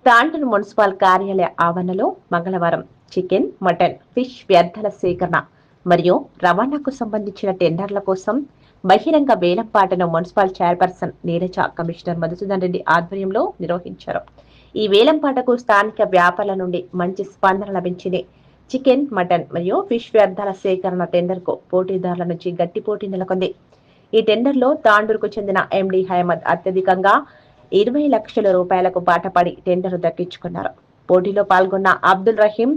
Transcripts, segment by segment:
Tandur municipal కార్యాలయ ఆవరణలో మంగళవారం చికెన్, మటన్, ఫిష్ వ్యర్థాల సేకరణ మరియు రవాణాకు సంబంధించిన టెండర్ల కోసం బహిరంగ వేలంపాటను municipal chairperson Neeraja, commissioner Madhusudan Reddy ఆధ్వర్యంలో నిర్వహించారు. ఈ వేలంపాటకు స్థానిక వ్యాపారుల నుండి మంచి స్పందన లభించింది. చికెన్, మటన్ మరియు ఫిష్ వ్యర్థాల సేకరణ టెండర్కు పోటీదారుల నుంచి గట్టి పోటీ నెలకొంది. ఈ టెండర్లో తాండూరుకు చెందిన ఎండి హైమద్ అత్యధికంగా 20 లక్షల రూపాయలకు పాటపడి టెండర్ దక్కించుకున్నారు. పోటీలో పాల్గొన్న అబ్దుల్ రహీం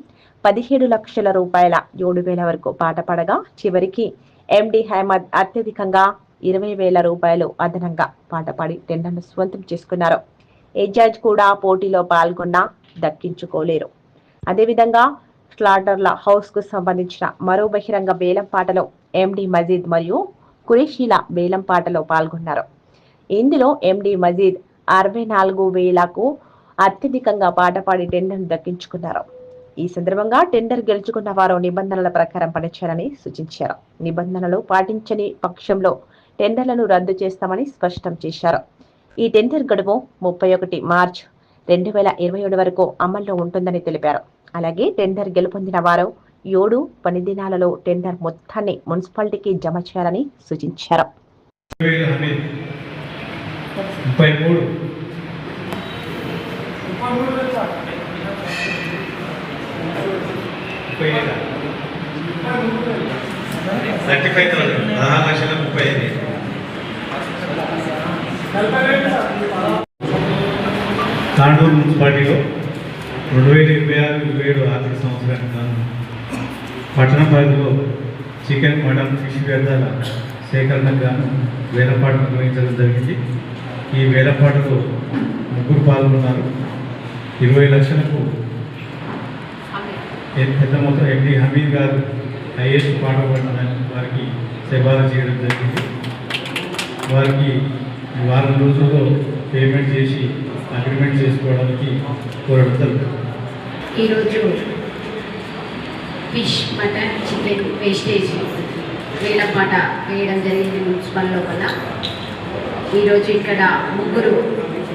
17 లక్షల రూపాయల 7,000 వరకు పాటపడగా చివరికి ఎండి హైమద్ అత్యధికంగా 20,000 రూపాయలు అదనంగా పాటపడి టెండర్ను స్వంతం చేసుకున్నారు. ఏజాజ్ కూడా పోటీలో పాల్గొన్న దక్కించుకోలేరు. అదేవిధంగా స్లాటర్ల హౌస్ కు సంబంధించిన మరో బహిరంగ వేలంపాటలో ఎండి మజీద్ మరియు కురేషీల వేలంపాటలో పాల్గొన్నారు. ఇందులో ఎండి మజీద్ 64,000కు అత్యధికంగా పాటపాడి టెండర్ను దక్కించుకున్నారు. ఈ సందర్భంగా టెండర్ గెలుచుకున్న వారు నిబంధనల ప్రకారం పనిచేయాలని సూచించారు. నిబంధనలు పాటించని పక్షంలో టెండర్లను రద్దు చేస్తామని స్పష్టం చేశారు. ఈ టెండర్ గడువు 31 మార్చి 2027 వరకు అమల్లో ఉంటుందని తెలిపారు. అలాగే టెండర్ గెలుపొందిన వారు 7 పని దినాలలో టెండర్ మొత్తాన్ని మున్సిపాలిటీకి జమ చేయాలని సూచించారు. తాండూరు మున్సిపాలిటీలో 2026-27 ఆర్థిక సంవత్సరానికి గాను పట్టణ పరిధిలో చికెన్, మటన్, ఫిష్ వ్యర్థాల సేకరణకు గాను వేలంపాట నిర్వహించడం జరిగింది. ఈ వేలంపాటలో 3 పాల్గొన్నారు. 20 లక్షలకు పెద్ద మొత్తం ఎండి హమీద్ గారు హైయెస్ట్ పాటపడిన వారికి సిఫారసు చేయడం జరిగింది. వారికి వారం రోజుల్లో పేమెంట్ చేసి అగ్రిమెంట్ చేసుకోవడానికి కోరడం. ఈరోజు ఫిష్, మటన్, చికెన్ వేస్టేజ్ వేలంపాట వేయడం జరిగింది మున్సిపల్ లోపల. ఈరోజు ఇక్కడ 3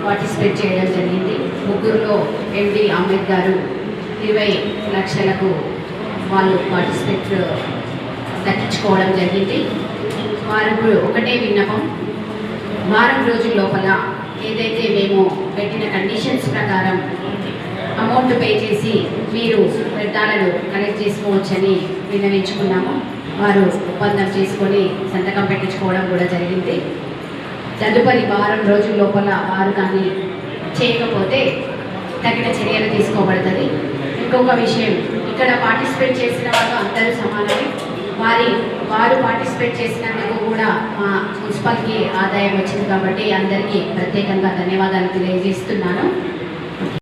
పార్టిసిపేట్ చేయడం జరిగింది. 3లో ఎండి అహ్మద్ గారు 20 లక్షలకు వాళ్ళు పార్టిసిపేట్ దక్కించుకోవడం జరిగింది. వారికి ఒకటే విన్నపం, వారం రోజుల లోపల ఏదైతే మేము పెట్టిన కండిషన్స్ ప్రకారం అమౌంట్ పే చేసి మీరు వ్యర్థాలను కలెక్ట్ చేసుకోవచ్చని విన్నవించుకున్నాము. వారు ఒప్పందం చేసుకొని సంతకం పెట్టించుకోవడం కూడా జరిగింది. తదుపరి వారం రోజుల లోపల వారు కానీ చేయకపోతే తగిన చర్యలు తీసుకోబడుతుంది. ఇంకొక విషయం, ఇక్కడ పార్టిసిపేట్ చేసిన వాళ్ళు అందరూ సమానమే. వారు పార్టిసిపేట్ చేసినందుకు కూడా మా మున్సిపాలిటీకి ఆదాయం వచ్చింది కాబట్టి అందరికీ ప్రత్యేకంగా ధన్యవాదాలు తెలియజేస్తున్నాను.